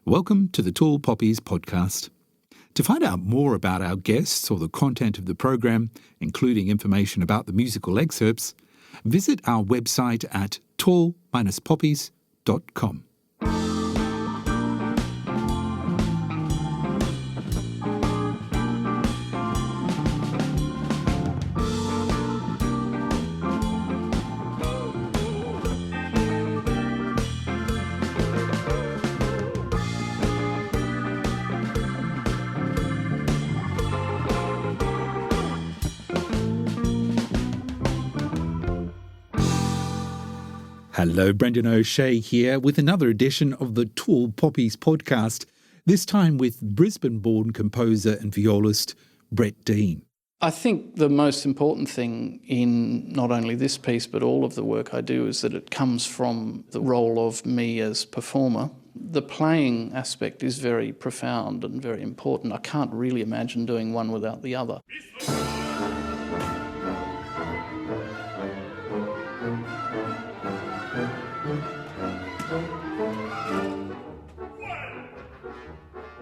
Welcome to the Tall Poppies podcast. To find out more about our guests or the content of the program, including information about the musical excerpts, visit our website at tall-poppies.com. Hello, Brendan O'Shea here with another edition of the Tall Poppies podcast, this time with Brisbane-born composer and violist Brett Dean. I think the most important thing in not only this piece but all of the work I do is that it comes from the role of me as performer. The playing aspect is very profound and very important. I can't really imagine doing one without the other.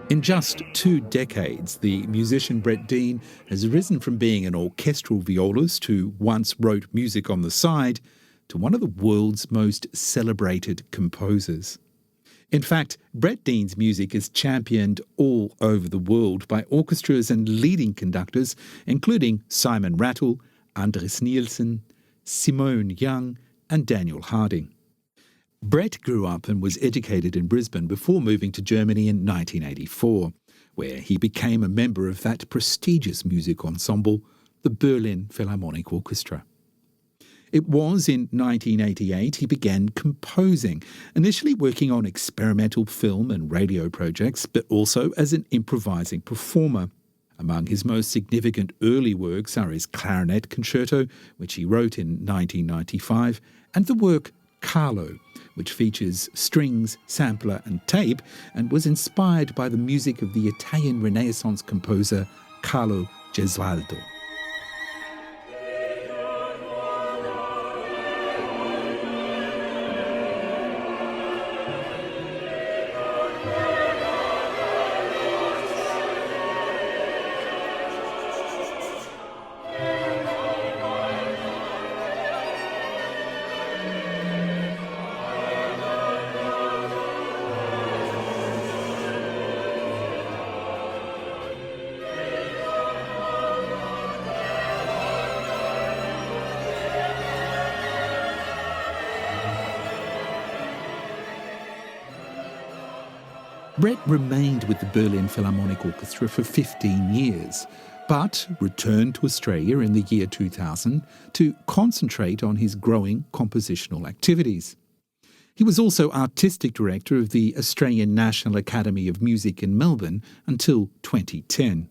In just 2 decades, the musician Brett Dean has risen from being an orchestral violist who once wrote music on the side to one of the world's most celebrated composers. In fact, Brett Dean's music is championed all over the world by orchestras and leading conductors, including Simon Rattle, Andres Nielsen, Simone Young, and Daniel Harding. Brett grew up and was educated in Brisbane before moving to Germany in 1984, where he became a member of that prestigious music ensemble, the Berlin Philharmonic Orchestra. It was in 1988 he began composing, initially working on experimental film and radio projects, but also as an improvising performer. Among his most significant early works are his clarinet concerto, which he wrote in 1995, and the work Carlo, which features strings, sampler and tape, and was inspired by the music of the Italian Renaissance composer Carlo Gesualdo. Brett remained with the Berlin Philharmonic Orchestra for 15 years, but returned to Australia in the year 2000 to concentrate on his growing compositional activities. He was also artistic director of the Australian National Academy of Music in Melbourne until 2010.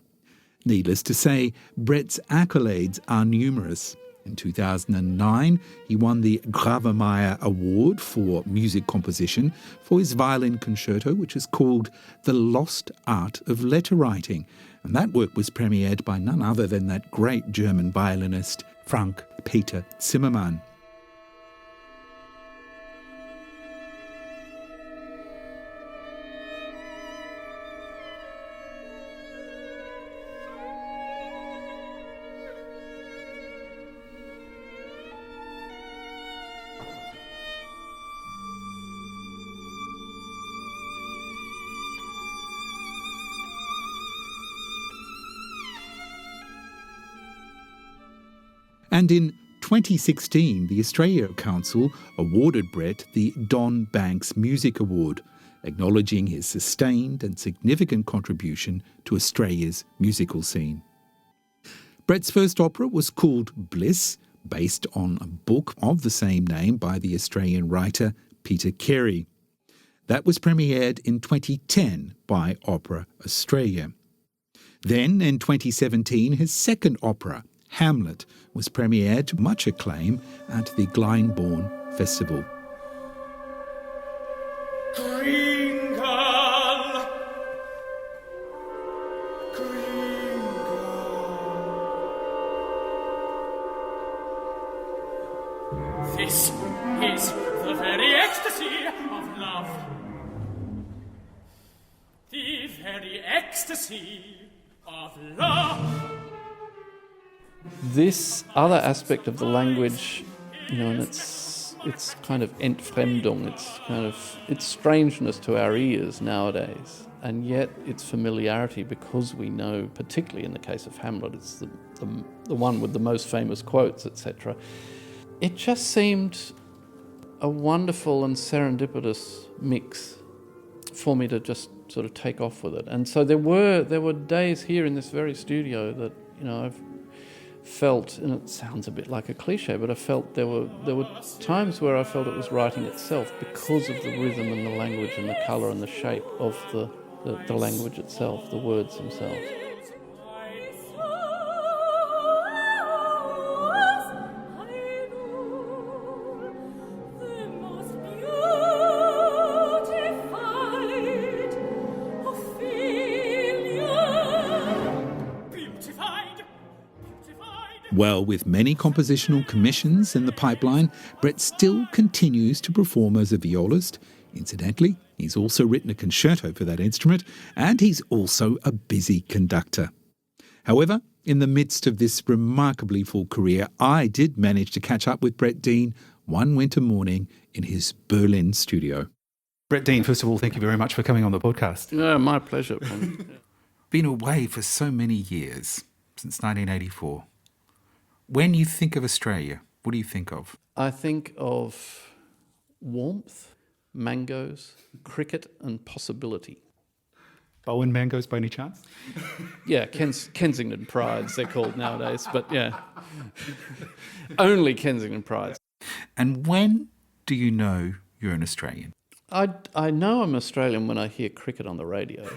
Needless to say, Brett's accolades are numerous. In 2009, he won the Grawemeyer Award for Music Composition for his violin concerto, which is called The Lost Art of Letter Writing, and that work was premiered by none other than that great German violinist Frank Peter Zimmermann. And in 2016, the Australia Council awarded Brett the Don Banks Music Award, acknowledging his sustained and significant contribution to Australia's musical scene. Brett's first opera was called Bliss, based on a book of the same name by the Australian writer Peter Carey. That was premiered in 2010 by Opera Australia. Then, in 2017, his second opera, Hamlet, was premiered to much acclaim at the Brisbane-born Festival. This is the very ecstasy of love. very ecstasy of love. This other aspect of the language, and it's kind of Entfremdung, it's strangeness to our ears nowadays, and yet its familiarity, because we know, particularly in the case of Hamlet, it's the one with the most famous quotes, etc. It just seemed a wonderful and serendipitous mix for me to just sort of take off with it. And so there were days here in this very studio that I've felt, and it sounds a bit like a cliche, but I felt there were times where I felt it was writing itself because of the rhythm and the language and the colour and the shape of the language itself, the words themselves. Well, with many compositional commissions in the pipeline, Brett still continues to perform as a violist. Incidentally, he's also written a concerto for that instrument, and he's also a busy conductor. However, in the midst of this remarkably full career, I did manage to catch up with Brett Dean one winter morning in his Berlin studio. Brett Dean, first of all, thank you very much for coming on the podcast. Yeah, my pleasure. Been away for so many years, since 1984. When you think of Australia, what do you think of? I think of warmth, mangoes, cricket and possibility. Bowen mangoes by any chance? Yeah, Kensington Prides they're called nowadays, but yeah. Only Kensington Prides. And when do you know you're an Australian? I know I'm Australian when I hear cricket on the radio.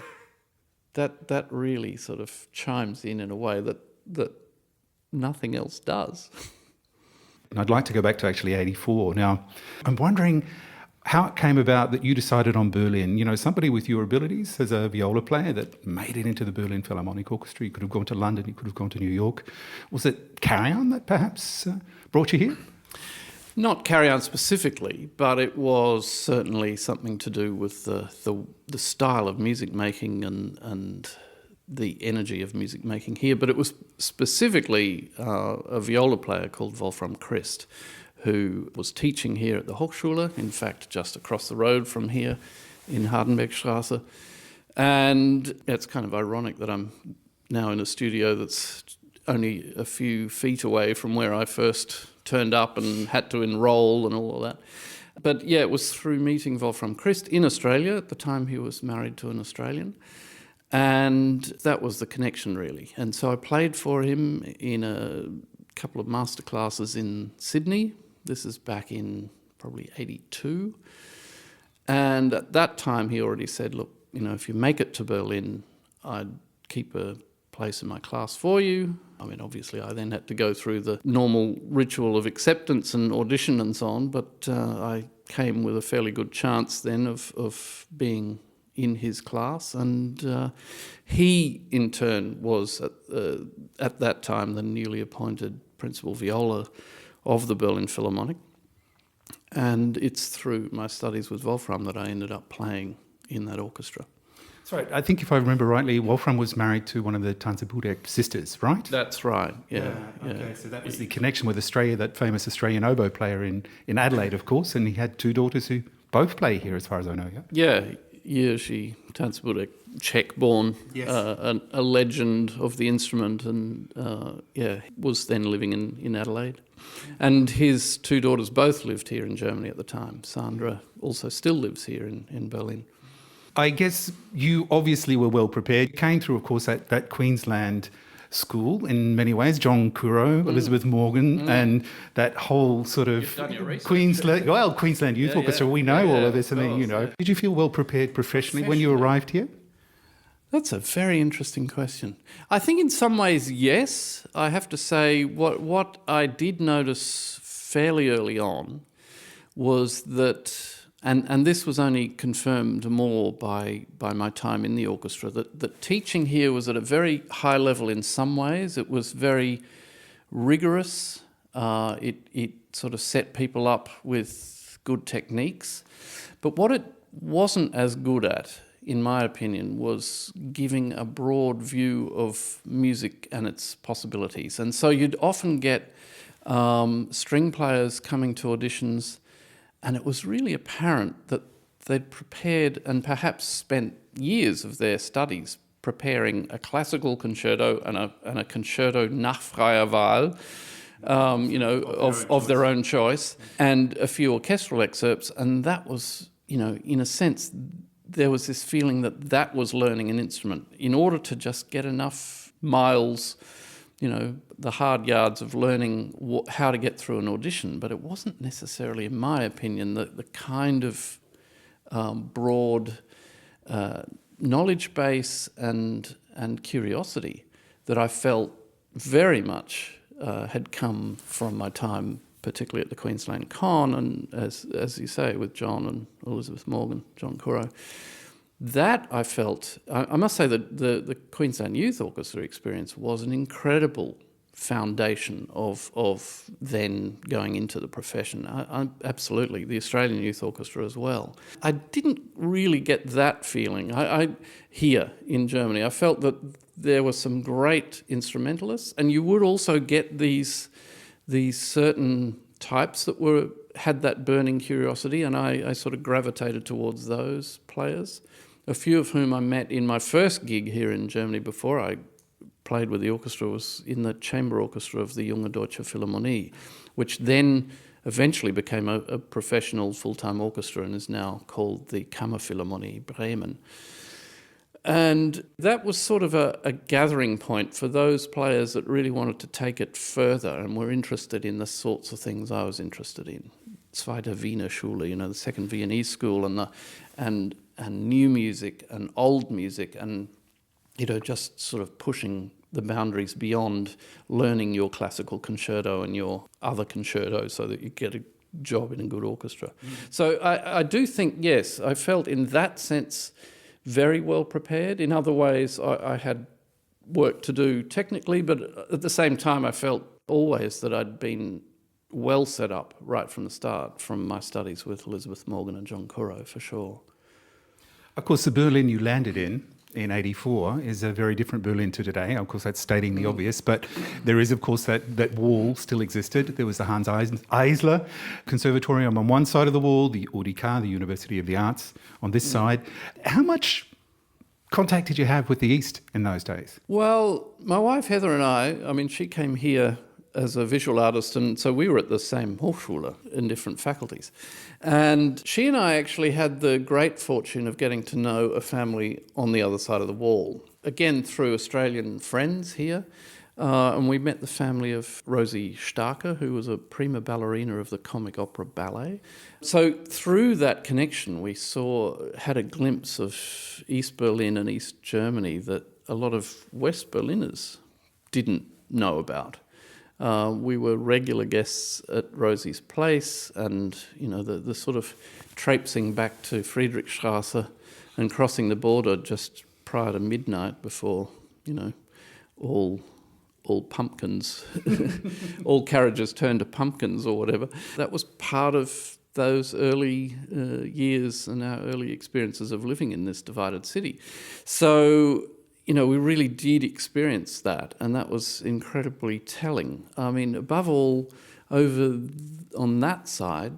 That really sort of chimes in a way that nothing else does. And I'd like to go back to actually 84. Now, I'm wondering how it came about that you decided on Berlin. Somebody with your abilities as a viola player that made it into the Berlin Philharmonic Orchestra. You could have gone to London, you could have gone to New York. Was it Carry On that perhaps brought you here? Not Carry On specifically, but it was certainly something to do with the style of music making and the energy of music making here. But it was specifically a viola player called Wolfram Christ, who was teaching here at the Hochschule, in fact, just across the road from here in Hardenbergstrasse. And it's kind of ironic that I'm now in a studio that's only a few feet away from where I first turned up and had to enrol and all of that. But yeah, it was through meeting Wolfram Christ in Australia. At the time he was married to an Australian. And that was the connection, really. And so I played for him in a couple of master classes in Sydney. This is back in probably 82. And at that time, he already said, look, if you make it to Berlin, I'd keep a place in my class for you. I mean, obviously, I then had to go through the normal ritual of acceptance and audition and so on, but I came with a fairly good chance then of being in his class, and he in turn was at that time the newly appointed principal viola of the Berlin Philharmonic, and it's through my studies with Wolfram that I ended up playing in that orchestra. That's right. I think if I remember rightly, Wolfram was married to one of the Tanzeburek sisters, right? That's right, yeah. Okay, so that was the connection with Australia, that famous Australian oboe player in Adelaide, of course, and he had two daughters who both play here, as far as I know, yeah? Yeah, she Tanzeburek, Czech-born, yes. A legend of the instrument, and was then living in Adelaide. And his two daughters both lived here in Germany at the time. Sandra also still lives here in Berlin. I guess you obviously were well prepared. You came through, of course, that Queensland school in many ways, John Curro, Elizabeth Morgan, and that whole sort of Queensland Youth Orchestra. We know all of this. Did you feel well prepared professionally when you arrived here? That's a very interesting question. I think in some ways, yes. I have to say what I did notice fairly early on was that, and this was only confirmed more by my time in the orchestra, that teaching here was at a very high level in some ways. It was very rigorous. It sort of set people up with good techniques. But what it wasn't as good at in my opinion, was giving a broad view of music and its possibilities. And so you'd often get string players coming to auditions, and it was really apparent that they'd prepared and perhaps spent years of their studies preparing a classical concerto and a concerto nach freier Wahl, of their own choice, and a few orchestral excerpts. And that was, in a sense, there was this feeling that was learning an instrument. In order to just get enough miles, the hard yards of learning how to get through an audition. But it wasn't necessarily, in my opinion, the kind of broad knowledge base and curiosity that I felt very much had come from my time, particularly at the Queensland Con, and as you say, with John and Elizabeth Morgan, John Currow. That I felt, I must say that the Queensland Youth Orchestra experience was an incredible foundation of then going into the profession. I absolutely, the Australian Youth Orchestra as well. I didn't really get that feeling. I here in Germany, I felt that there were some great instrumentalists, and you would also get these certain types that had that burning curiosity, and I sort of gravitated towards those players. A few of whom I met in my first gig here in Germany before I played with the orchestra was in the chamber orchestra of the Junge Deutsche Philharmonie, which then eventually became a professional full-time orchestra and is now called the Kammerphilharmonie Bremen. And that was sort of a gathering point for those players that really wanted to take it further and were interested in the sorts of things I was interested in. Zweite Wiener Schule, the second Viennese school, and new music and old music, and just sort of pushing the boundaries beyond learning your classical concerto and your other concertos so that you get a job in a good orchestra. So I do think, yes, I felt in that sense very well prepared. In other ways, I had work to do technically, but at the same time, I felt always that I'd been well set up right from the start from my studies with Elizabeth Morgan and John Currow, for sure. Of course, the Berlin you landed in 84 is a very different Berlin to today. Of course, that's stating the obvious, but there is, of course, that wall still existed. There was the Hans Eisler Conservatorium on one side of the wall, the UDK, the University of the Arts, on this side. How much contact did you have with the East in those days? Well, my wife Heather and I mean, she came here as a visual artist, and so we were at the same Hochschule in different faculties. And she and I actually had the great fortune of getting to know a family on the other side of the wall, again through Australian friends here. And we met the family of Rosie Starker, who was a prima ballerina of the comic opera ballet. So through that connection, we had a glimpse of East Berlin and East Germany that a lot of West Berliners didn't know about. We were regular guests at Rosie's place, and the sort of traipsing back to Friedrichstrasse and crossing the border just prior to midnight before all pumpkins, all carriages turned to pumpkins or whatever. That was part of those early years and our early experiences of living in this divided city. So we really did experience that, and that was incredibly telling. I mean, above all, over on that side,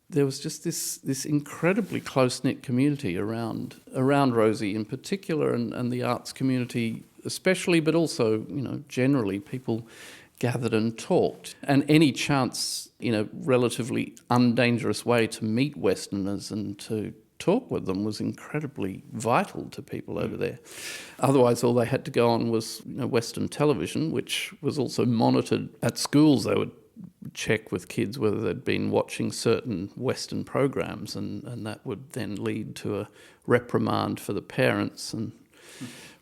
there was just this incredibly close-knit community around Rosie in particular, and the arts community especially, but also, generally people gathered and talked. And any chance, relatively undangerous way to meet Westerners and to talk with them was incredibly vital to people over there. Otherwise, all they had to go on was Western television, which was also monitored at schools. They would check with kids whether they'd been watching certain Western programs, and that would then lead to a reprimand for the parents and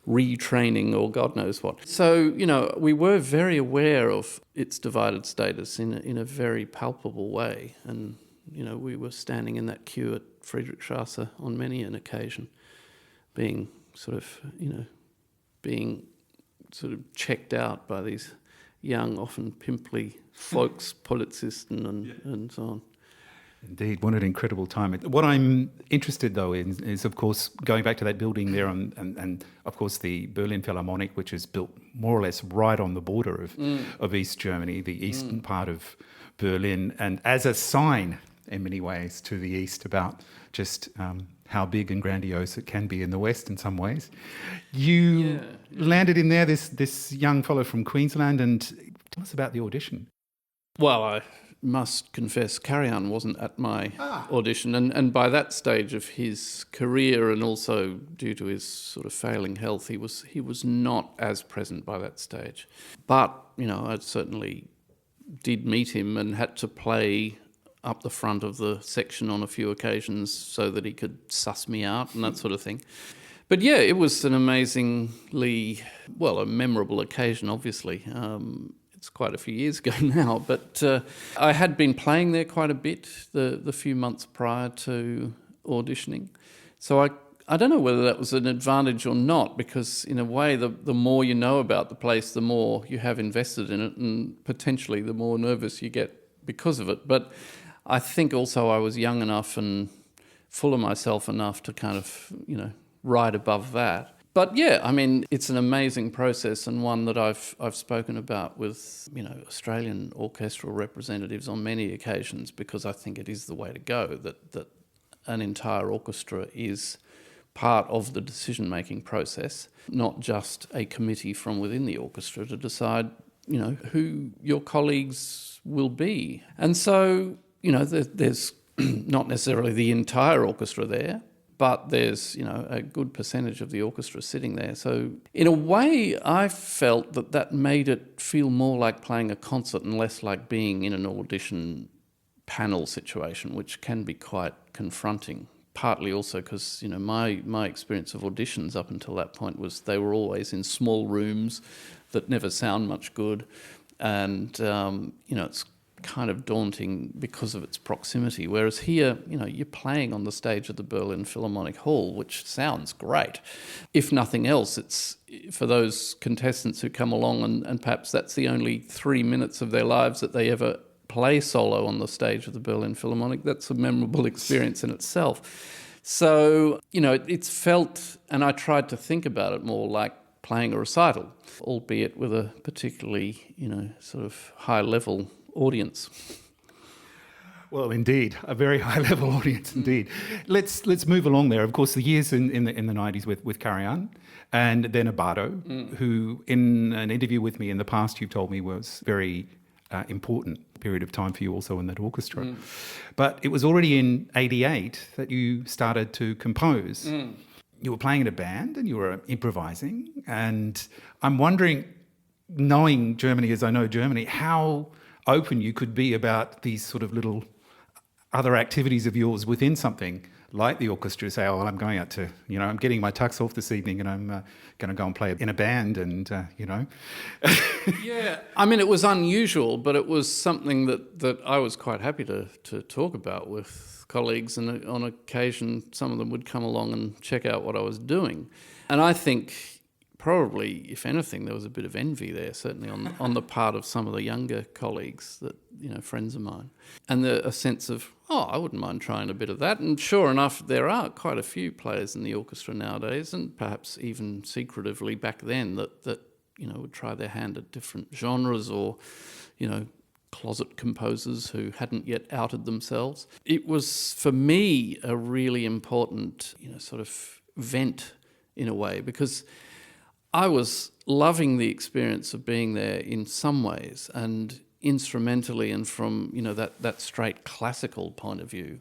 retraining or God knows what. So, we were very aware of its divided status in a very palpable way, and we were standing in that queue at Friedrichstrasse on many an occasion, being sort of checked out by these young, often pimply Volkspolizisten and so on. Indeed, what an incredible time. What I'm interested, though, in is, of course, going back to that building there and of course, the Berlin Philharmonic, which is built more or less right on the border of East Germany, the eastern part of Berlin, and as a sign, in many ways, to the east about just how big and grandiose it can be in the west in some ways. You landed in there, this young fellow from Queensland, and tell us about the audition. Well, I must confess, Carry-On wasn't at my audition, and by that stage of his career, and also due to his sort of failing health, he was not as present by that stage. But, you know, I certainly did meet him and had to play up the front of the section on a few occasions so that he could suss me out and that sort of thing. But yeah, it was an amazingly, well, a memorable occasion, obviously. It's quite a few years ago now, but I had been playing there quite a bit the few months prior to auditioning. So I don't know whether that was an advantage or not, because in a way, the more you know about the place, the more you have invested in it, and potentially the more nervous you get because of it. But I think also I was young enough and full of myself enough to kind of, you know, ride above that. But yeah, I mean, it's an amazing process, and one that I've spoken about with, you know, Australian orchestral representatives on many occasions, because I think it is the way to go, that an entire orchestra is part of the decision-making process, not just a committee from within the orchestra to decide, you know, who your colleagues will be. And so, you know, there's not necessarily the entire orchestra there, but there's, you know, a good percentage of the orchestra sitting there. So in a way, I felt that made it feel more like playing a concert and less like being in an audition panel situation, which can be quite confronting. Partly also because, you know, my experience of auditions up until that point was they were always in small rooms that never sound much good. And, you know, it's kind of daunting because of its proximity. Whereas here, you know, you're playing on the stage of the Berlin Philharmonic Hall, which sounds great. If nothing else, it's for those contestants who come along and perhaps that's the only 3 minutes of their lives that they ever play solo on the stage of the Berlin Philharmonic. That's a memorable experience in itself. So, you know, it's felt, and I tried to think about it more like playing a recital, albeit with a particularly, you know, sort of high-level audience. Well, indeed, a very high-level audience indeed. Let's move along there. Of course, the years in the 90s with Carry-On, and then Abado, who in an interview with me in the past you've told me was very important period of time for you also in that orchestra. But it was already in 88 that you started to compose. You were playing in a band and you were improvising, and I'm wondering, knowing Germany as I know Germany, how open you could be about these sort of little other activities of yours within something like the orchestra. Say, oh, well, I'm going out to, you know, I'm getting my tux off this evening and I'm going to go and play in a band and, you know. Yeah, I mean, it was unusual, but it was something that I was quite happy to talk about with colleagues, and on occasion some of them would come along and check out what I was doing. And I think probably, if anything, there was a bit of envy there, certainly on the part of some of the younger colleagues, that, you know, friends of mine, and a sense of, oh, I wouldn't mind trying a bit of that. And sure enough, there are quite a few players in the orchestra nowadays, and perhaps even secretively back then, that you know, would try their hand at different genres, or, you know, closet composers who hadn't yet outed themselves. It was, for me, a really important, you know, sort of vent in a way, because I was loving the experience of being there in some ways, and instrumentally and from, you know, that straight classical point of view,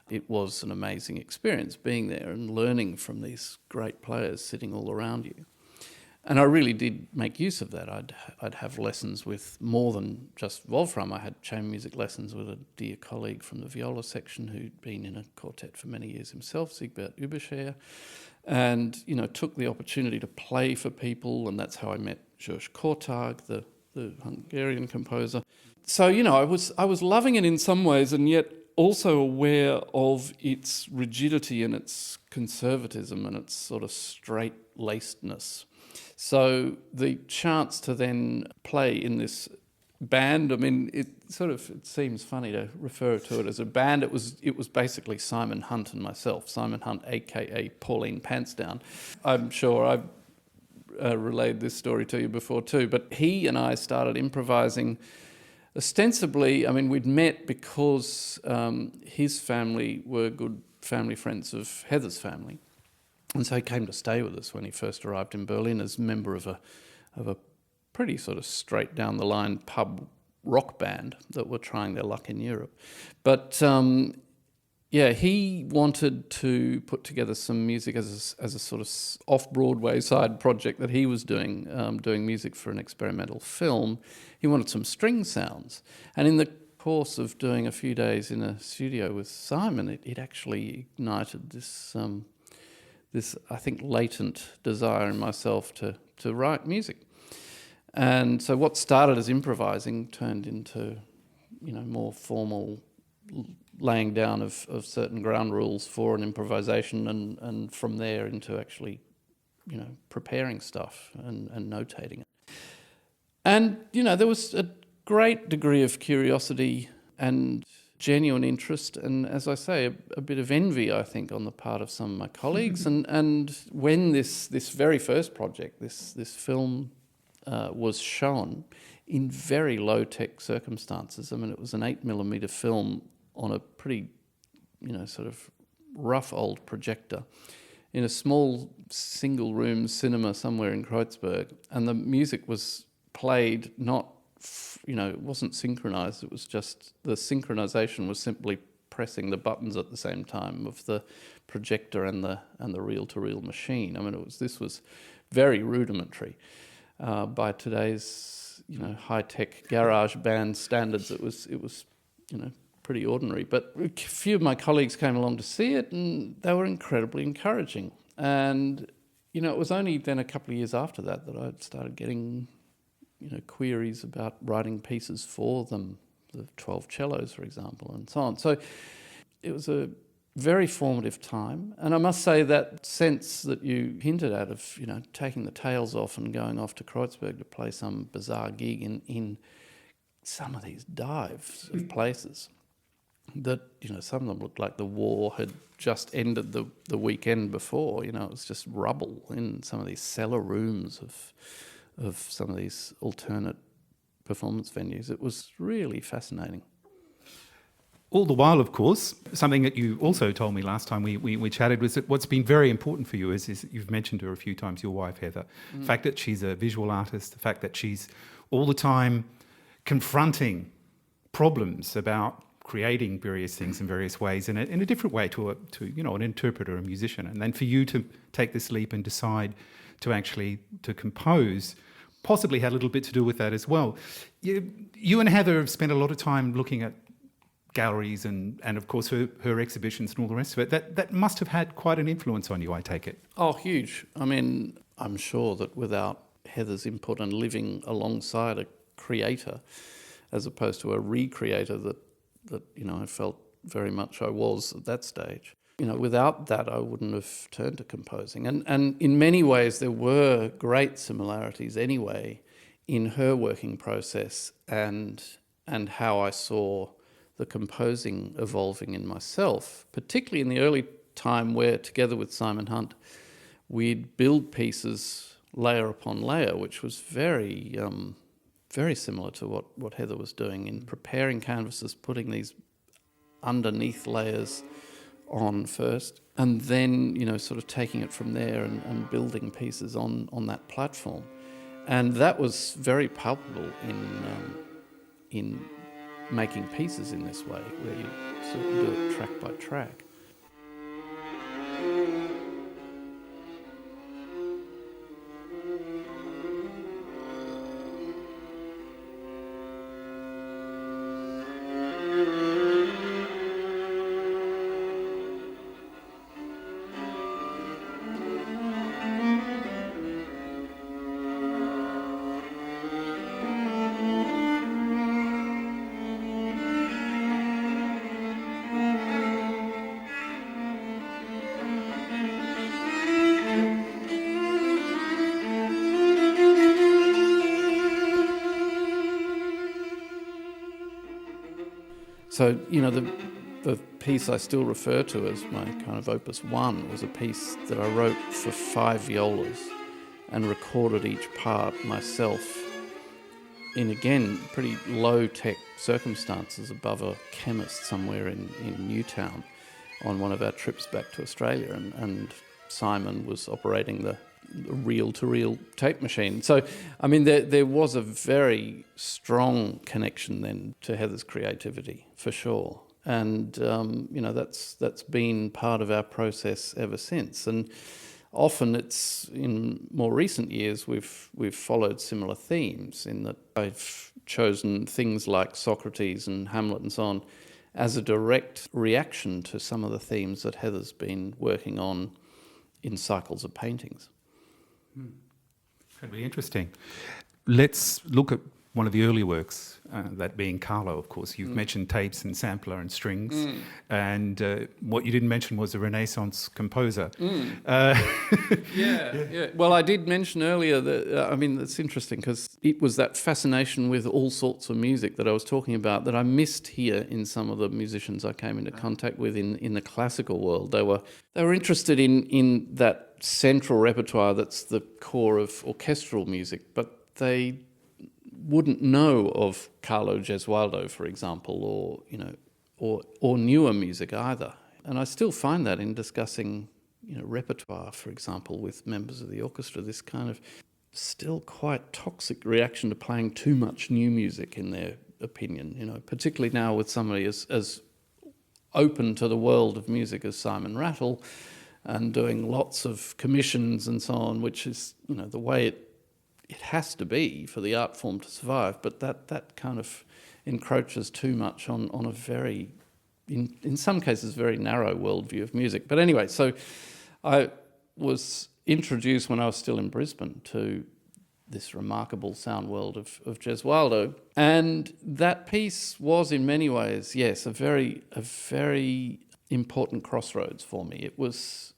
it was an amazing experience being there and learning from these great players sitting all around you. And I really did make use of that. I'd have lessons with more than just Wolfram. I had chamber music lessons with a dear colleague from the viola section who'd been in a quartet for many years himself, Siegbert Überscher, and, you know, took the opportunity to play for people, and that's how I met George Kortag, the Hungarian composer. So, you know, I was loving it in some ways, and yet also aware of its rigidity and its conservatism and its sort of straight-lacedness. So the chance to then play in this band. I mean, it seems funny to refer to it as a band. It was basically Simon Hunt and myself. Simon Hunt, aka Pauline Pantsdown. I'm sure I've relayed this story to you before too, but he and I started improvising. Ostensibly, I mean, we'd met because his family were good family friends of Heather's family, and so he came to stay with us when he first arrived in Berlin as a member of a pretty sort of straight down the line pub rock band that were trying their luck in Europe. But he wanted to put together some music as a sort of off-Broadway side project that he was doing music for an experimental film. He wanted some string sounds. And in the course of doing a few days in a studio with Simon, it actually ignited this I think, latent desire in myself to write music. And so what started as improvising turned into, more formal laying down of certain ground rules for an improvisation, and from there into actually, preparing stuff and notating it. And, there was a great degree of curiosity and genuine interest, and as I say, a bit of envy, I think, on the part of some of my colleagues. And when this very first project, this film, was shown in very low-tech circumstances. I mean, it was an 8mm film on a pretty, sort of rough old projector in a small single-room cinema somewhere in Kreuzberg, and the music was played not, it wasn't synchronized. It was just the synchronization was simply pressing the buttons at the same time of the projector and the reel-to-reel machine. I mean, this was very rudimentary by today's high-tech garage band standards. It was pretty ordinary. But a few of my colleagues came along to see it, and they were incredibly encouraging. And it was only then a couple of years after that I started getting queries about writing pieces for them, the 12 cellos, for example, and so on. So it was a very formative time. And I must say that sense that you hinted at of, taking the tails off and going off to Kreuzberg to play some bizarre gig in some of these dives of places that, some of them looked like the war had just ended the weekend before. It was just rubble in some of these cellar rooms of some of these alternate performance venues. It was really fascinating. All the while, of course, something that you also told me last time we chatted was that what's been very important for you is you've mentioned her a few times, your wife, Heather. The fact that she's a visual artist, the fact that she's all the time confronting problems about creating various things in various ways in a different way to an interpreter, a musician. And then for you to take this leap and decide to compose possibly had a little bit to do with that as well. You and Heather have spent a lot of time looking at galleries and of course her exhibitions and all the rest of it. That must have had quite an influence on you, I take it. Oh, huge. I mean, I'm sure that without Heather's input and living alongside a creator as opposed to a recreator that I felt very much I was at that stage. Without that, I wouldn't have turned to composing. And in many ways, there were great similarities anyway in her working process and how I saw the composing evolving in myself, particularly in the early time where, together with Simon Hunt, we'd build pieces layer upon layer, which was very, very similar to what Heather was doing in preparing canvases, putting these underneath layers on first, and then sort of taking it from there and building pieces on that platform. And that was very palpable in making pieces in this way, where you sort of do it track by track. So, the piece I still refer to as my kind of opus one was a piece that I wrote for 5 violas and recorded each part myself in, again, pretty low-tech circumstances above a chemist somewhere in Newtown on one of our trips back to Australia, and Simon was operating the reel-to-reel tape machine. So, I mean, there was a very strong connection then to Heather's creativity, for sure. And, that's been part of our process ever since. And often it's, in more recent years, we've followed similar themes in that I've chosen things like Socrates and Hamlet and so on as a direct reaction to some of the themes that Heather's been working on in cycles of paintings. That'd be interesting. Let's look at one of the early works, that being Carlo, of course. You've mentioned tapes and sampler and strings, and what you didn't mention was a Renaissance composer. Yeah. Well, I did mention earlier that, it's interesting because it was that fascination with all sorts of music that I was talking about that I missed here in some of the musicians I came into contact with in the classical world. They were interested in that central repertoire that's the core of orchestral music, but they wouldn't know of Carlo Gesualdo, for example, or newer music either. And I still find that in discussing, repertoire, for example, with members of the orchestra, this kind of still quite toxic reaction to playing too much new music, in their opinion, particularly now with somebody as open to the world of music as Simon Rattle, and doing lots of commissions and so on, which is, the way it has to be for the art form to survive, but that kind of encroaches too much on a very, in some cases, very narrow worldview of music. But anyway, so I was introduced when I was still in Brisbane to this remarkable sound world of Gesualdo, and that piece was in many ways, yes, a very important crossroads for me. It was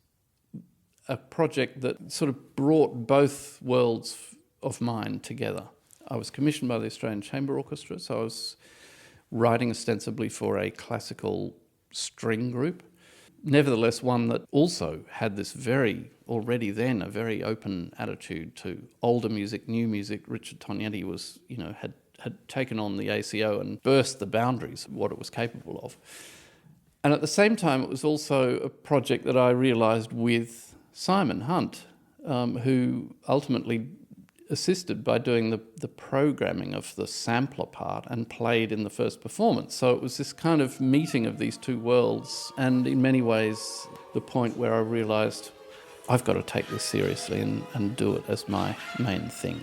a project that sort of brought both worlds of mine together. I was commissioned by the Australian Chamber Orchestra, so I was writing ostensibly for a classical string group. Nevertheless, one that also had this already then a very open attitude to older music, new music. Richard Tognetti was, had taken on the ACO and burst the boundaries of what it was capable of. And at the same time, it was also a project that I realised with Simon Hunt, who ultimately assisted by doing the programming of the sampler part and played in the first performance. So it was this kind of meeting of these two worlds, and in many ways the point where I realised I've got to take this seriously and do it as my main thing.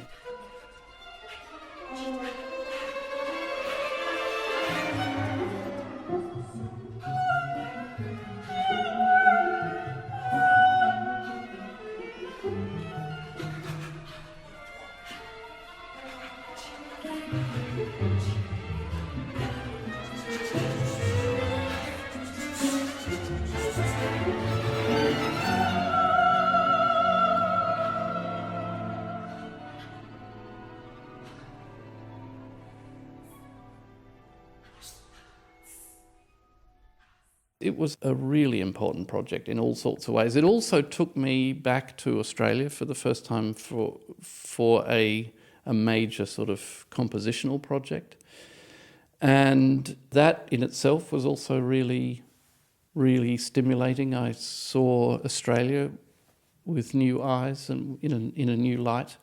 It was a really important project in all sorts of ways. It also took me back to Australia for the first time for a major sort of compositional project. And that in itself was also really, really stimulating. I saw Australia with new eyes and in a new light.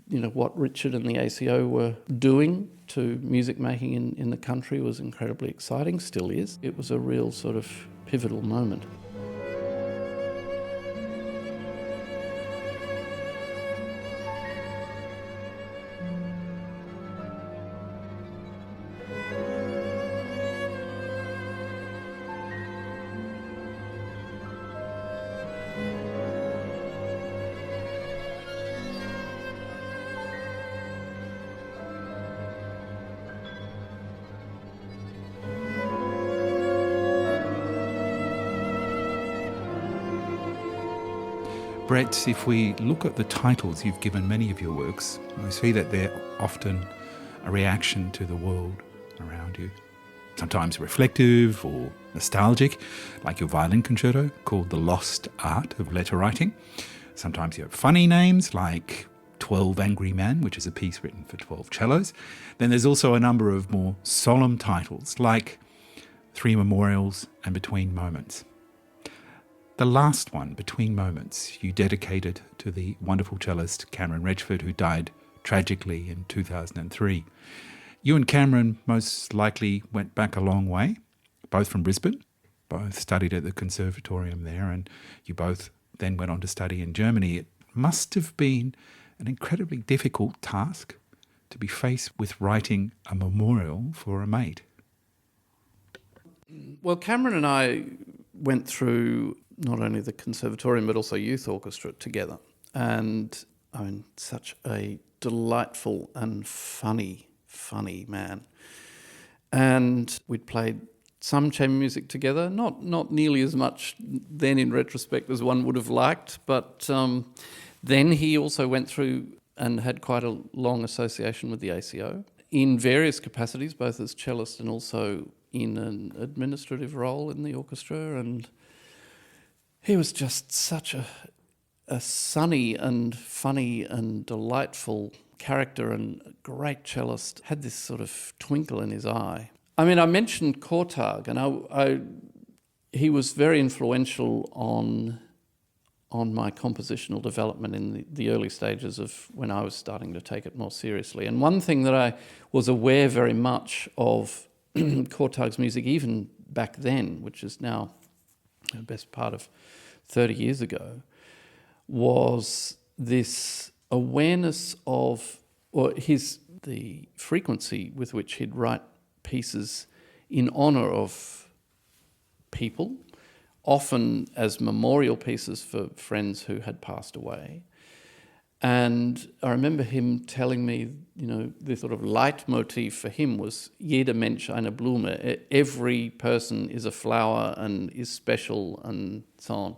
What Richard and the ACO were doing to music making in the country was incredibly exciting, still is. It was a real sort of pivotal moment. Brett, if we look at the titles you've given many of your works, I see that they're often a reaction to the world around you. sometimes reflective or nostalgic, like your violin concerto called The Lost Art of Letter Writing. Sometimes you have funny names like 12 Angry Men, which is a piece written for 12 cellos. Then there's also a number of more solemn titles like Three Memorials and Between Moments. The last one, Between Moments, you dedicated to the wonderful cellist Cameron Redford, who died tragically in 2003. You and Cameron most likely went back a long way, both from Brisbane, both studied at the conservatorium there, and you both then went on to study in Germany. It must have been an incredibly difficult task to be faced with writing a memorial for a mate. Well, Cameron and I went through not only the conservatorium but also youth orchestra together. And I mean, such a delightful and funny man. And we'd played some chamber music together, not nearly as much then in retrospect as one would have liked, but then he also went through and had quite a long association with the ACO in various capacities, both as cellist and also in an administrative role in the orchestra. And he was just such a sunny and funny and delightful character and a great cellist. Had this sort of twinkle in his eye. I mean, I mentioned Kortag, and he was very influential on my compositional development in the early stages of when I was starting to take it more seriously. And one thing that I was aware very much of Kortag's music, even back then, which is now the best part of 30 years ago, was this awareness of, the frequency with which he'd write pieces in honour of people, often as memorial pieces for friends who had passed away. And I remember him telling me, the sort of leitmotif for him was jeder Mensch eine Blume. Every person is a flower and is special and so on.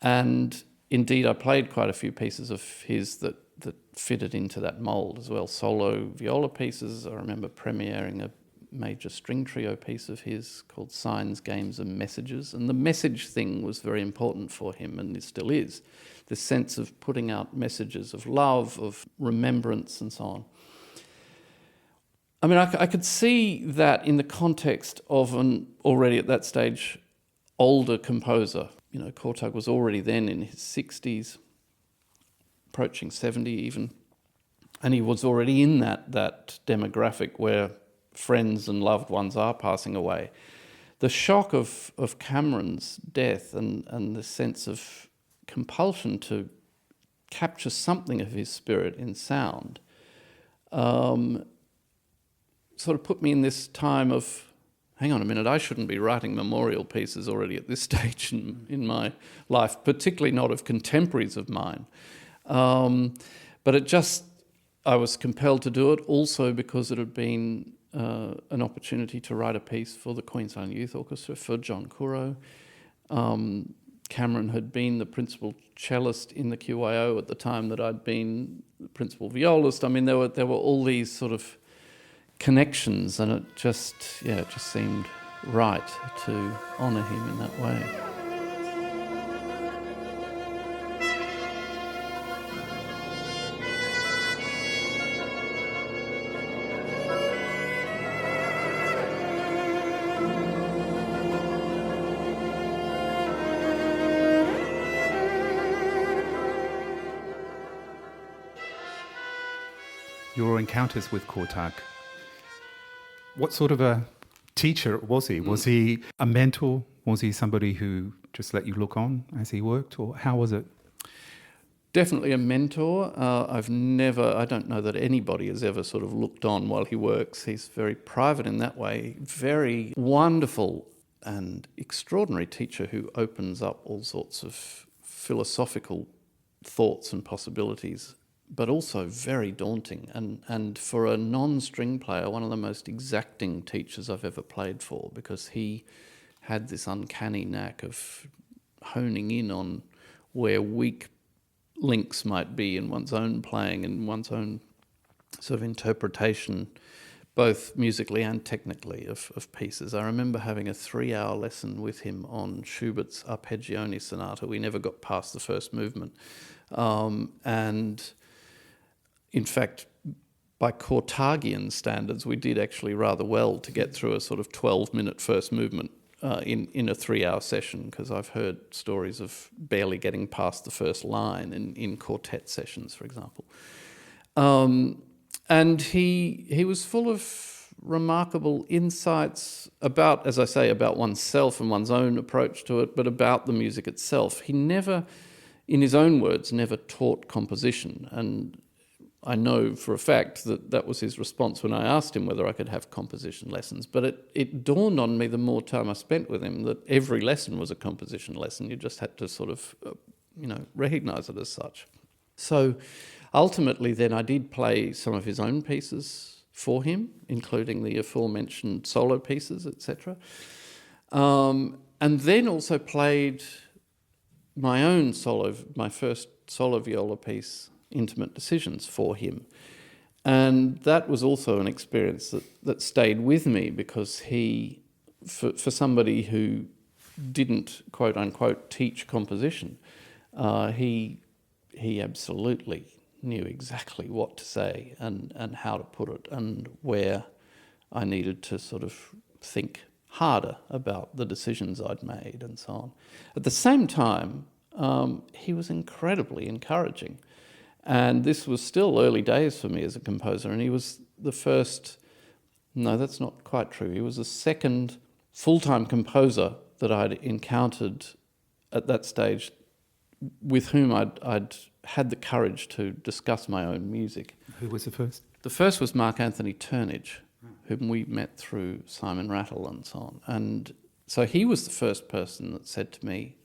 And indeed, I played quite a few pieces of his that fitted into that mould as well. Solo viola pieces. I remember premiering a major string trio piece of his called Signs, Games and Messages. And the message thing was very important for him, and it still is. The sense of putting out messages of love, of remembrance and so on. I mean, I could see that in the context of an already at that stage older composer. Kortag was already then in his 60s, approaching 70 even. And he was already in that demographic where friends and loved ones are passing away. The shock of Cameron's death and the sense of compulsion to capture something of his spirit in sound sort of put me in this time of, hang on a minute, I shouldn't be writing memorial pieces already at this stage in my life, particularly not of contemporaries of mine. But I was compelled to do it also because it had been an opportunity to write a piece for the Queensland Youth Orchestra for John Currow. Cameron had been the principal cellist in the QYO at the time that I'd been the principal violist. I mean, there were all these sort of connections, and it just seemed right to honour him in that way. Your encounters with Kortag, what sort of a teacher was he? Was he a mentor? Was he somebody who just let you look on as he worked, or how was it? Definitely a mentor. I don't know that anybody has ever sort of looked on while he works. He's very private in that way, very wonderful and extraordinary teacher who opens up all sorts of philosophical thoughts and possibilities, but also very daunting. And for a non-string player, one of the most exacting teachers I've ever played for, because he had this uncanny knack of honing in on where weak links might be in one's own playing and one's own sort of interpretation both musically and technically, of pieces. I remember having a 3-hour lesson with him on Schubert's Arpeggione Sonata. We never got past the first movement. And in fact, by Cortagian standards, we did actually rather well to get through a sort of 12-minute first movement in a 3-hour session, because I've heard stories of barely getting past the first line in quartet sessions, for example. And he was full of remarkable insights about, as I say, about oneself and one's own approach to it, but about the music itself. He never, in his own words, never taught composition. And I know for a fact that that was his response when I asked him whether I could have composition lessons. But it dawned on me the more time I spent with him that every lesson was a composition lesson. You just had to sort of, recognise it as such. So ultimately then I did play some of his own pieces for him, including the aforementioned solo pieces, etc. And then also played my first solo viola piece, Intimate Decisions, for him. And that was also an experience that stayed with me, because he, for somebody who didn't, quote unquote, teach composition, he absolutely knew exactly what to say and how to put it, and where I needed to sort of think harder about the decisions I'd made and so on. At the same time, he was incredibly encouraging. And this was still early days for me as a composer, and he was the first, no, that's not quite true, he was the second full-time composer that I'd encountered at that stage with whom I'd had the courage to discuss my own music. Who was the first? The first was Mark Anthony Turnage, whom we met through Simon Rattle and so on. And so he was the first person that said to me,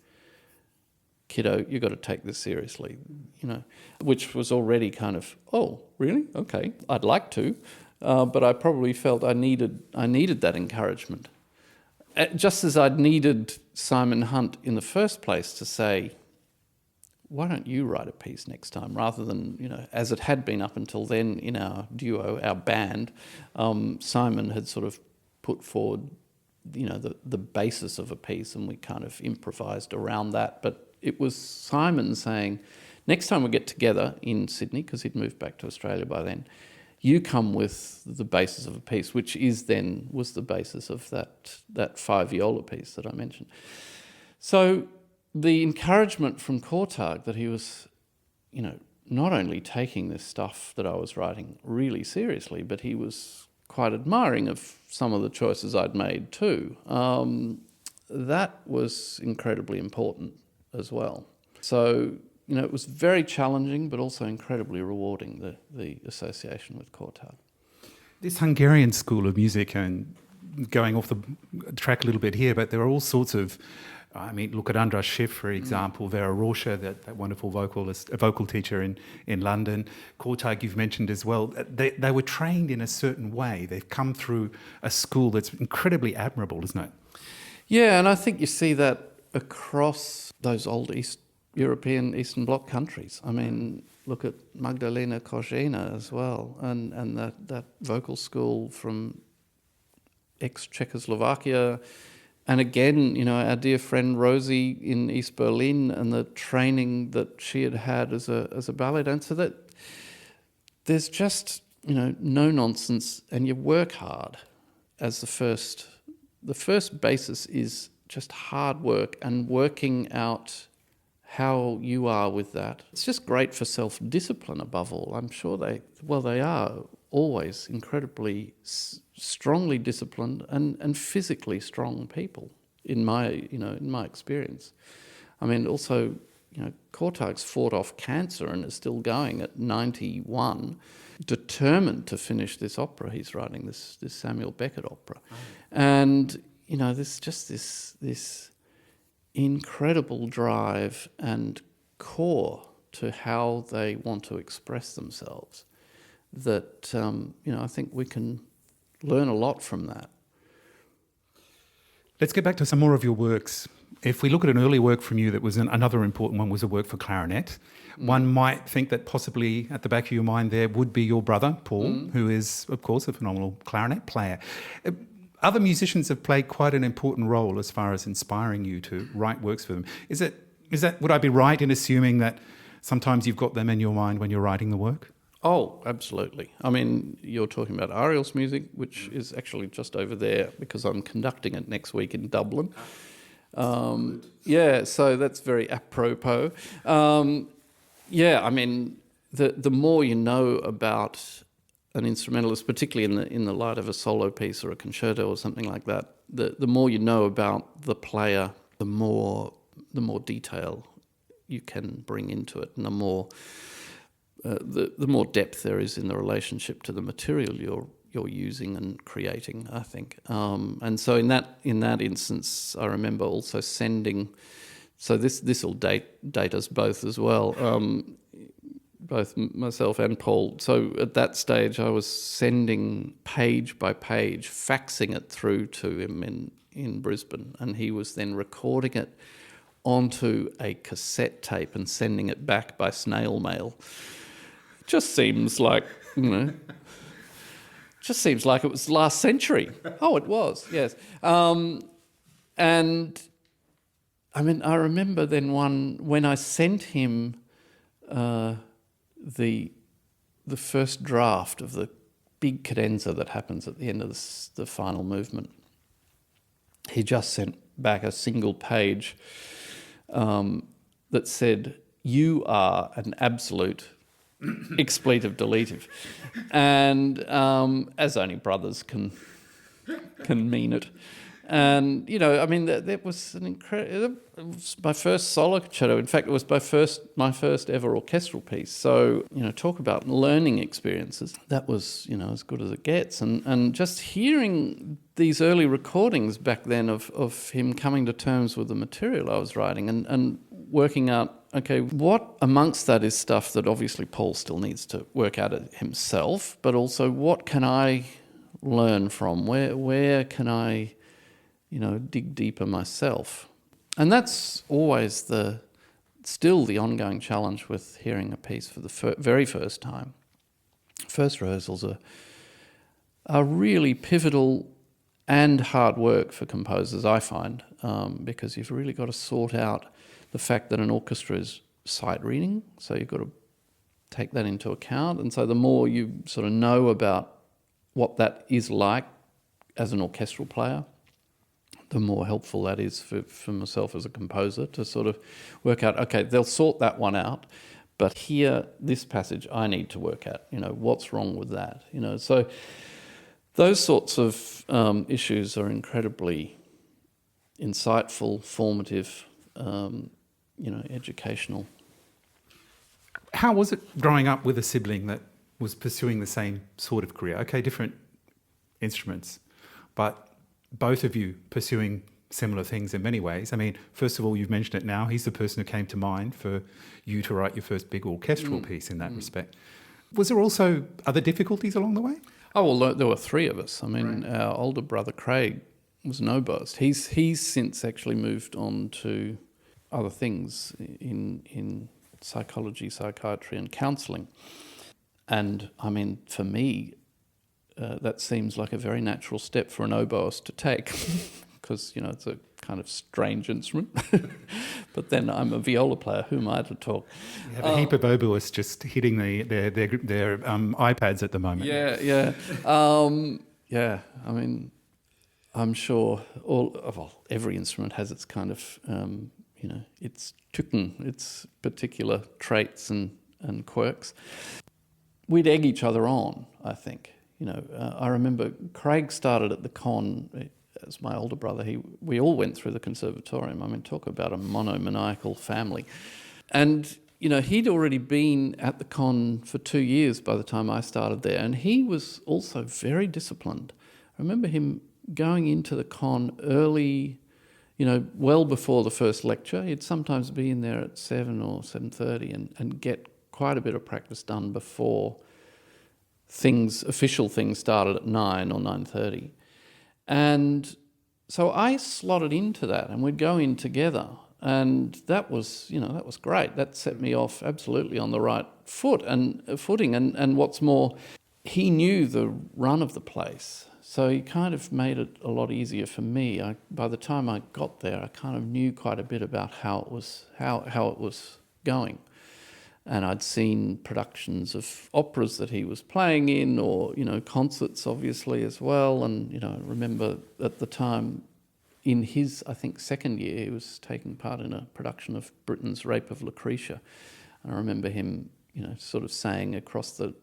"Kiddo, you've got to take this seriously," which was already kind of, oh, really? Okay, I'd like to, but I probably felt I needed that encouragement. Just as I'd needed Simon Hunt in the first place to say, why don't you write a piece next time, rather than, as it had been up until then in our duo, our band, Simon had sort of put forward, the basis of a piece, and we kind of improvised around that. But it was Simon saying, next time we get together in Sydney, because he'd moved back to Australia by then, you come with the basis of a piece, which was the basis of that 5 viola piece that I mentioned. So the encouragement from Kortag that he was, not only taking this stuff that I was writing really seriously, but he was quite admiring of some of the choices I'd made too. That was incredibly important as well. So, it was very challenging, but also incredibly rewarding, the association with Kortag. This Hungarian school of music, and going off the track a little bit here, but there are all sorts of, look at Andras Schiff, for example, Vera Rocha, that wonderful vocal teacher in London. Kortag, you've mentioned as well. They were trained in a certain way. They've come through a school that's incredibly admirable, isn't it? Yeah, and I think you see that across those old European Eastern Bloc countries. Look at Magdalena Kozhina as well, and that vocal school from ex-Czechoslovakia. And again, our dear friend Rosie in East Berlin, and the training that she had as a ballet dancer, that there's just, no nonsense, and you work hard as the first basis is just hard work and working out how you are with that. It's just great for self-discipline above all. I'm sure they are always incredibly strongly disciplined and physically strong people in my experience. Also, Kortag's fought off cancer and is still going at 91, determined to finish this opera he's writing, this Samuel Beckett opera. Oh. And, there's just this incredible drive and core to how they want to express themselves that, I think we can learn a lot from that. Let's get back to some more of your works. If we look at an early work from you that was another important one was a work for clarinet, one might think that possibly at the back of your mind there would be your brother, Paul, who is, of course, a phenomenal clarinet player. Other musicians have played quite an important role as far as inspiring you to write works for them. Is that would I be right in assuming that sometimes you've got them in your mind when you're writing the work? Oh, absolutely. I mean, you're talking about Ariel's music, which is actually just over there because I'm conducting it next week in Dublin. So that's very apropos. I mean, the more you know about an instrumentalist, particularly in the light of a solo piece or a concerto or something like that, the more you know about the player, the more detail you can bring into it, and the more depth there is in the relationship to the material you're using and creating, I think. And so in that instance, I remember also sending. So this will date us both as well, both myself and Paul. So at that stage, I was sending page by page, faxing it through to him in Brisbane, and he was then recording it onto a cassette tape and sending it back by snail mail. It just seems like, it was last century. Oh, it was, yes. And I mean, I remember then when I sent him the first draft of the big cadenza that happens at the end of the final movement. He just sent back a single page that said, "You are an absolute expletive deletive," and as only brothers can mean it. And, I mean, that was an incredible. It was my first solo concerto. In fact, it was my first ever orchestral piece. So, talk about learning experiences. That was, as good as it gets. And just hearing these early recordings back then of him coming to terms with the material I was writing and working out, okay, what amongst that is stuff that obviously Paul still needs to work out himself, but also what can I learn from? Where can I dig deeper myself? And that's always still the ongoing challenge with hearing a piece for the very first time. First rehearsals are really pivotal and hard work for composers, I find, because you've really got to sort out the fact that an orchestra is sight reading, so you've got to take that into account. And so the more you sort of know about what that is like as an orchestral player, the more helpful that is for myself as a composer to sort of work out, okay, they'll sort that one out, but here, this passage I need to work out, what's wrong with that? So those sorts of issues are incredibly insightful, formative, educational. How was it growing up with a sibling that was pursuing the same sort of career? Okay, different instruments, but both of you pursuing similar things in many ways. I mean, first of all, you've mentioned it now, he's the person who came to mind for you to write your first big orchestral piece in that respect. Was there also other difficulties along the way? Oh, well, there were three of us. I mean, Our older brother Craig was an oboist. He's since actually moved on to other things in psychology, psychiatry and counselling. And, I mean, for me, that seems like a very natural step for an oboist to take because, it's a kind of strange instrument. But then I'm a viola player. Who am I to talk? You have a heap of oboists just hitting their iPads at the moment. Yeah. I mean, I'm sure every instrument has its kind of, its Tücken, its particular traits and quirks. We'd egg each other on, I think. I remember Craig started at the Con as my older brother. We all went through the conservatorium. I mean, talk about a monomaniacal family. And, he'd already been at the Con for 2 years by the time I started there. And he was also very disciplined. I remember him going into the Con early, well before the first lecture. He'd sometimes be in there at 7 or 7:30 and get quite a bit of practice done before official things started at 9 or 9:30. And So I slotted into that, and we'd go in together, and that was great. That set me off absolutely on the right footing. And what's more, he knew the run of the place, so he kind of made it a lot easier for me. By the time I got there, I kind of knew quite a bit about how it was going. And I'd seen productions of operas that he was playing in, or, concerts obviously as well. And, I remember at the time in his, I think, second year, he was taking part in a production of Britain's Rape of Lucretia. And I remember him, sort of saying across the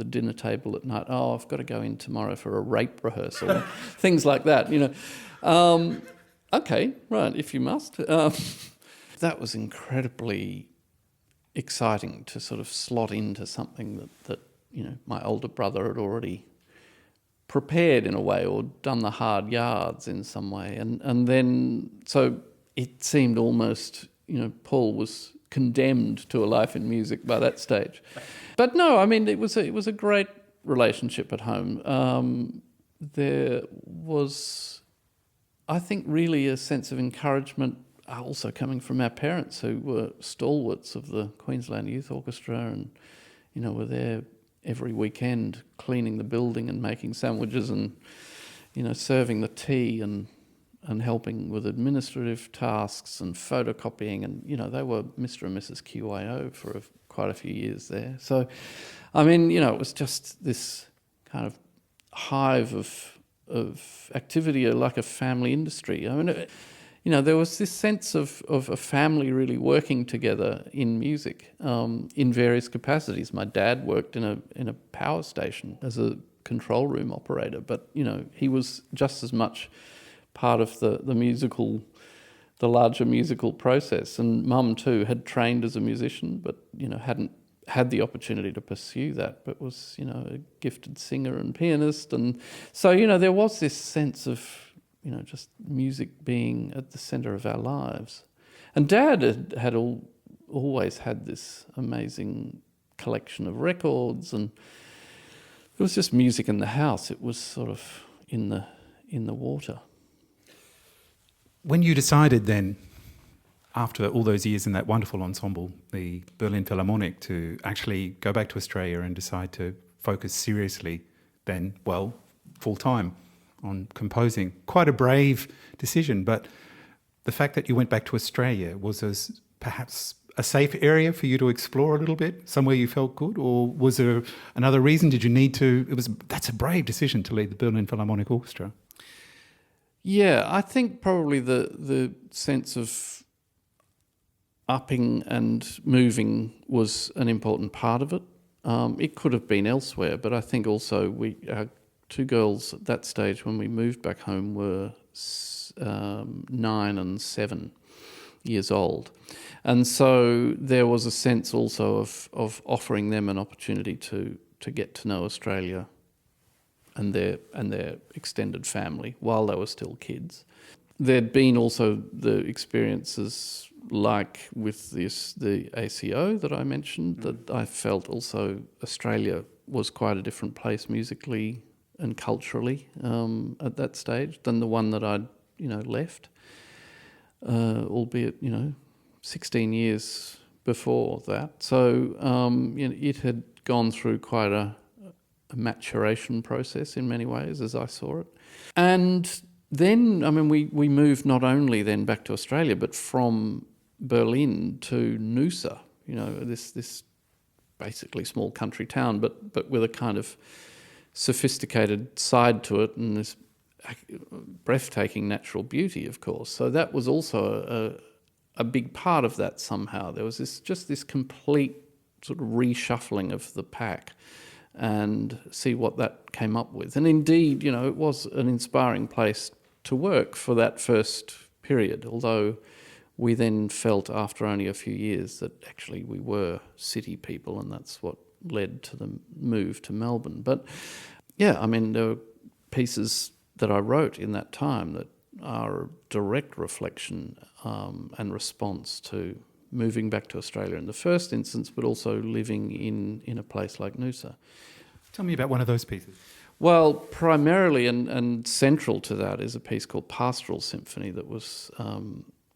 dinner table at night, "Oh, I've got to go in tomorrow for a rape rehearsal," things like that, Okay, right, if you must. That was incredibly exciting to sort of slot into something that my older brother had already prepared in a way, or done the hard yards in some way, and then so it seemed almost Paul was condemned to a life in music by that stage. But no, I mean, it was a great relationship at home. There was, I think, really a sense of encouragement also coming from our parents, who were stalwarts of the Queensland Youth Orchestra, and were there every weekend cleaning the building and making sandwiches and serving the tea and helping with administrative tasks and photocopying, and they were Mr. and Mrs. QIO for quite a few years there. So, I mean, it was just this kind of hive of activity, like a family industry. I mean, there was this sense of a family really working together in music, in various capacities. My dad worked in a power station as a control room operator, but he was just as much part of the larger musical process. And Mum too had trained as a musician, but hadn't had the opportunity to pursue that, but was a gifted singer and pianist, and so there was this sense of just music being at the centre of our lives. And Dad had always had this amazing collection of records, and it was just music in the house. It was sort of in the water. When you decided then, after all those years in that wonderful ensemble, the Berlin Philharmonic, to actually go back to Australia and decide to focus seriously then, full-time on composing, quite a brave decision, but the fact that you went back to Australia, was as perhaps a safe area for you to explore a little bit, somewhere you felt good, or was there another reason? Did you need to? That's a brave decision to lead the Berlin Philharmonic Orchestra. Yeah, I think probably the sense of upping and moving was an important part of it. It could have been elsewhere, but I think also our two girls at that stage when we moved back home were 9 and 7 years old. And so there was a sense also of offering them an opportunity to get to know Australia and their extended family while they were still kids. There'd been also the experiences like with the ACO that I mentioned, that I felt also Australia was quite a different place musically and culturally at that stage than the one that I'd left, albeit 16 years before that. So it had gone through quite a maturation process in many ways, as I saw it. And then, we moved not only then back to Australia, but from Berlin to Noosa, this basically small country town, but with a kind of sophisticated side to it, and this breathtaking natural beauty, of course. So that was also a big part of that somehow. There was this complete sort of reshuffling of the pack, and see what that came up with. And indeed, it was an inspiring place to work for that first period, although we then felt after only a few years that actually we were city people, and that's what led to the move to Melbourne. But yeah, there were pieces that I wrote in that time that are a direct reflection and response to moving back to Australia in the first instance, but also living in a place like Noosa. Tell me about one of those pieces. Well, primarily and central to that is a piece called Pastoral Symphony that was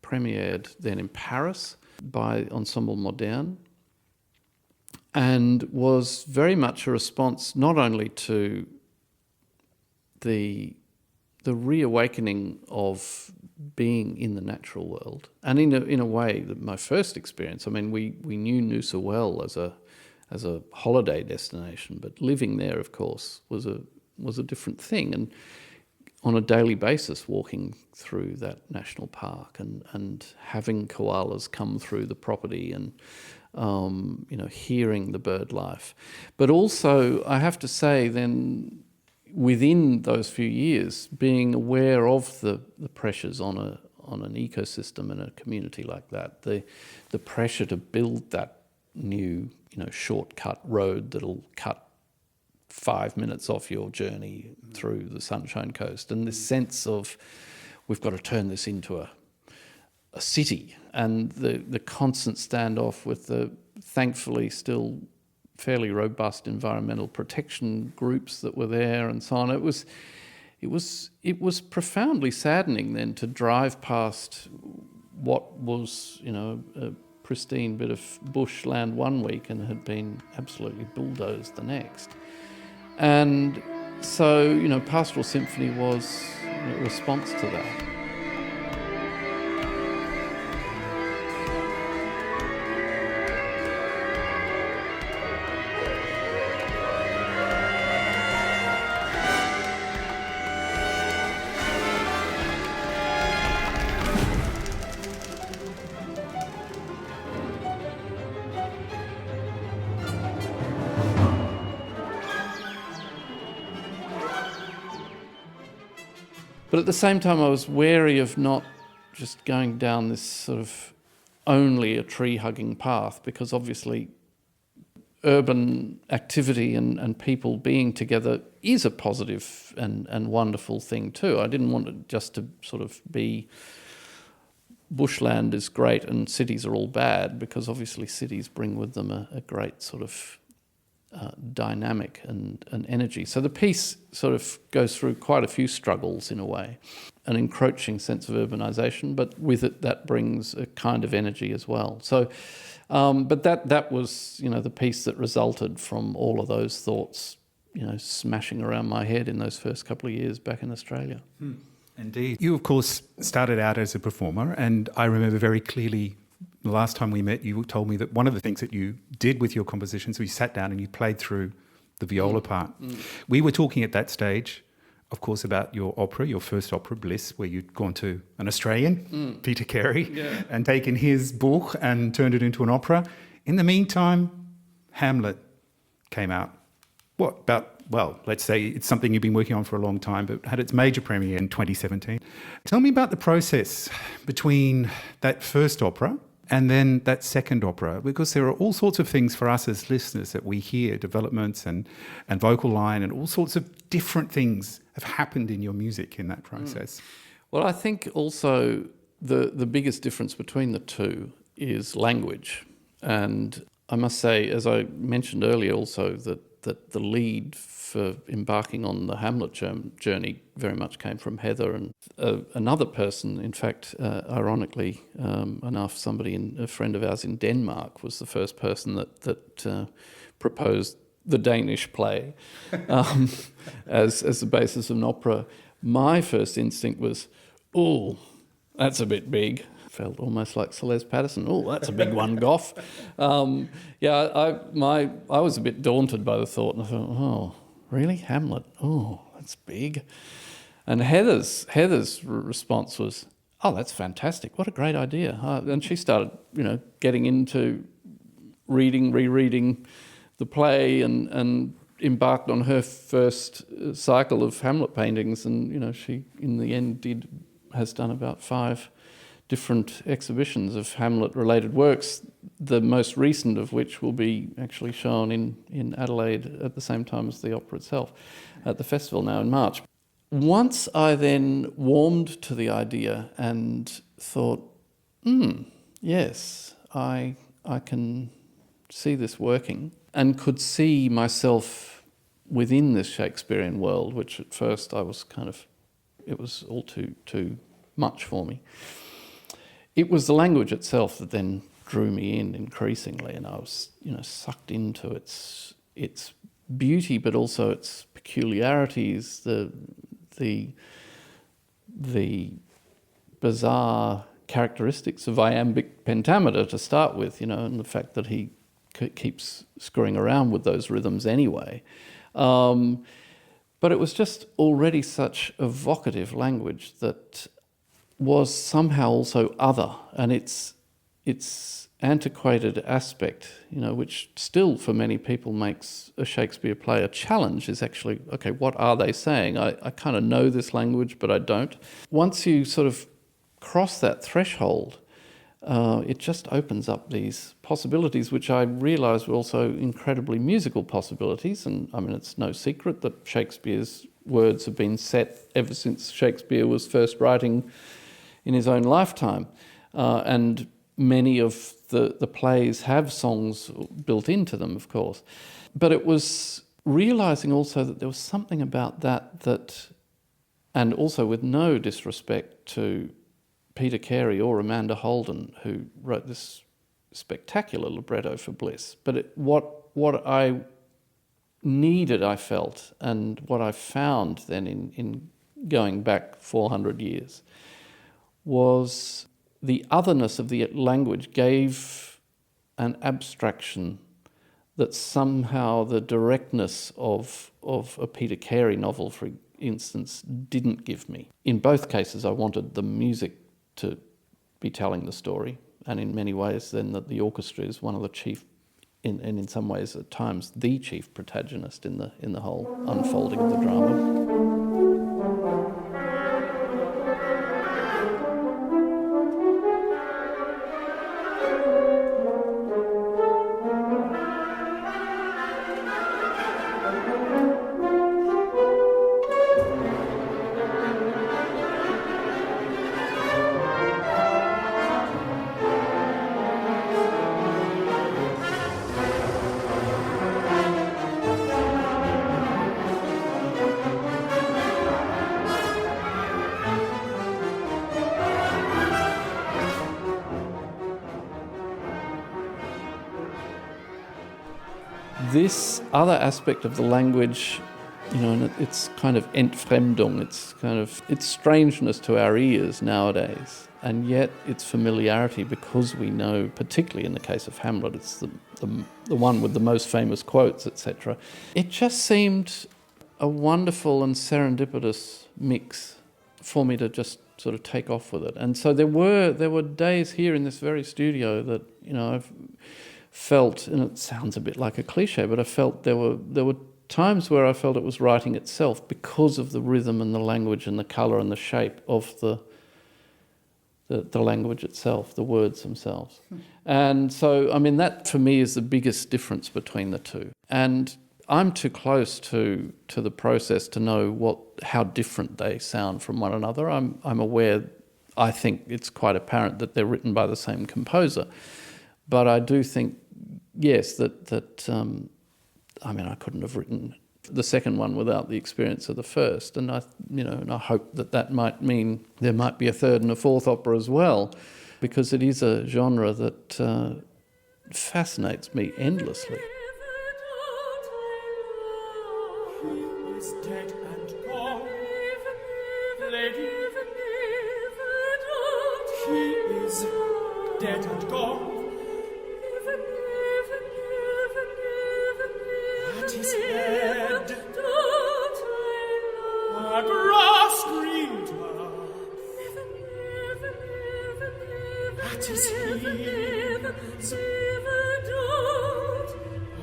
premiered then in Paris by Ensemble Moderne, and was very much a response not only to the reawakening of being in the natural world, and in a way that my first experience, I mean, we knew Noosa well as a holiday destination, but living there, of course, was a different thing. And on a daily basis, walking through that national park and having koalas come through the property and hearing the bird life. But also, I have to say, then within those few years, being aware of the pressures on an ecosystem and a community like that, the pressure to build that new shortcut road that'll cut 5 minutes off your journey through the Sunshine Coast, and this sense of we've got to turn this into a city, and the constant standoff with the thankfully still fairly robust environmental protection groups that were there and so on. It was profoundly saddening then to drive past what was a pristine bit of bushland one week and had been absolutely bulldozed the next. And so, Pastoral Symphony was a response to that. But at the same time, I was wary of not just going down this sort of only a tree-hugging path, because obviously urban activity and people being together is a positive and wonderful thing too. I didn't want it just to sort of be bushland is great and cities are all bad, because obviously cities bring with them a great sort of dynamic and energy. So the piece sort of goes through quite a few struggles in a way, an encroaching sense of urbanisation, but with it that brings a kind of energy as well. So, but that was the piece that resulted from all of those thoughts, smashing around my head in those first couple of years back in Australia. Indeed. You, of course, started out as a performer, and I remember very clearly the last time we met, you told me that one of the things that you did with your compositions was you sat down and you played through the viola part. We were talking at that stage, of course, about your opera, your first opera, Bliss, where you'd gone to an Australian, Peter Carey, and taken his book and turned it into an opera. In the meantime, Hamlet came out. Let's say it's something you've been working on for a long time, but had its major premiere in 2017. Tell me about the process between that first opera and then that second opera, because there are all sorts of things for us as listeners that we hear, developments and vocal line and all sorts of different things have happened in your music in that process. Well, I think also the biggest difference between the two is language. And I must say, as I mentioned earlier also, that the lead for embarking on the Hamlet journey very much came from Heather and another person. In fact, ironically enough, a friend of ours in Denmark was the first person that proposed the Danish play as the basis of an opera. My first instinct was, oh, that's a bit big. Felt almost like Celeste Patterson. Oh, that's a big one, Goff. I was a bit daunted by the thought, and I thought, oh, really, Hamlet? Oh, that's big. And Heather's response was, oh, that's fantastic. What a great idea. And she started, getting into rereading the play and embarked on her first cycle of Hamlet paintings. And, she, in the end, has done about 5 different exhibitions of Hamlet-related works, the most recent of which will be actually shown in Adelaide at the same time as the opera itself at the festival now in March. Once I then warmed to the idea and thought, yes, I can see this working, and could see myself within this Shakespearean world, which at first I was it was all too much for me. It was the language itself that then drew me in increasingly, and I was, sucked into its beauty, but also its peculiarities, the bizarre characteristics of iambic pentameter to start with, and the fact that he keeps screwing around with those rhythms anyway. But it was just already such evocative language that was somehow also other, and its antiquated aspect, which still for many people makes a Shakespeare play a challenge, is actually, okay, what are they saying? I kind of know this language, but I don't. Once you sort of cross that threshold, it just opens up these possibilities, which I realised were also incredibly musical possibilities. And I mean, it's no secret that Shakespeare's words have been set ever since Shakespeare was first writing in his own lifetime. And many of the plays have songs built into them, of course. But it was realising also that there was something about that, and also with no disrespect to Peter Carey or Amanda Holden, who wrote this spectacular libretto for Bliss. But what I needed, I felt, and what I found then in going back 400 years, was the otherness of the language gave an abstraction that somehow the directness of a Peter Carey novel, for instance, didn't give me. In both cases, I wanted the music to be telling the story, and in many ways then that the orchestra is one of the chief, and in some ways at times the chief protagonist in the whole unfolding of the drama. This other aspect of the language, and it's kind of Entfremdung, it's strangeness to our ears nowadays, and yet its familiarity, because we know, particularly in the case of Hamlet, it's the one with the most famous quotes, etc. It just seemed a wonderful and serendipitous mix for me to just sort of take off with it. And so there were days here in this very studio that, I've felt, and it sounds a bit like a cliche, but I felt there were times where I felt it was writing itself because of the rhythm and the language and the colour and the shape of the language itself, the words themselves. And so, I mean, that for me is the biggest difference between the two. And I'm too close to the process to know how different they sound from one another. I'm aware, I think it's quite apparent that they're written by the same composer. But I do think, yes, that I couldn't have written the second one without the experience of the first, and I hope that might mean there might be a third and a fourth opera as well, because it is a genre that fascinates me endlessly. He is dead and gone. Lady, he is dead and gone. At his head, a grass green turf. At his heels,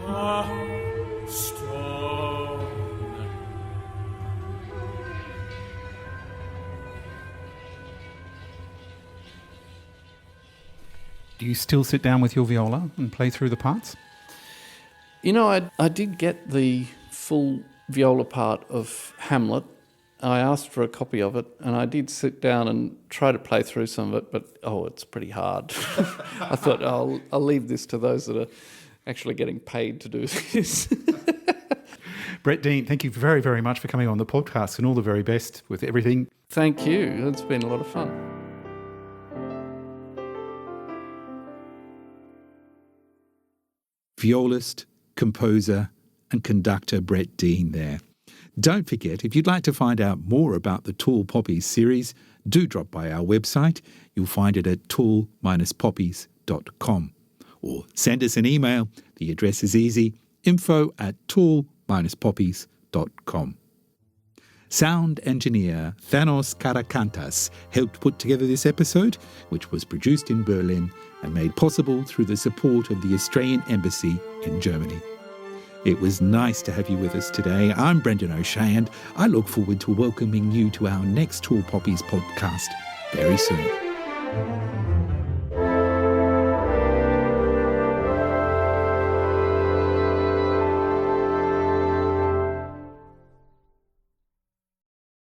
a stone. Do you still sit down with your viola and play through the parts? I did get the full viola part of Hamlet. I asked for a copy of it, and I did sit down and try to play through some of it, but, it's pretty hard. I thought, I'll leave this to those that are actually getting paid to do this. Brett Dean, thank you very, very much for coming on the podcast, and all the very best with everything. Thank you. It's been a lot of fun. Violist, composer and conductor Brett Dean there. Don't forget, if you'd like to find out more about the Tall Poppies series, do drop by our website. You'll find it at tall-poppies.com. Or send us an email. The address is easy, info@tall-poppies.com. Sound engineer Thanos Karakantas helped put together this episode, which was produced in Berlin and made possible through the support of the Australian Embassy in Germany. It was nice to have you with us today. I'm Brendan O'Shea, and I look forward to welcoming you to our next Tall Poppies podcast very soon.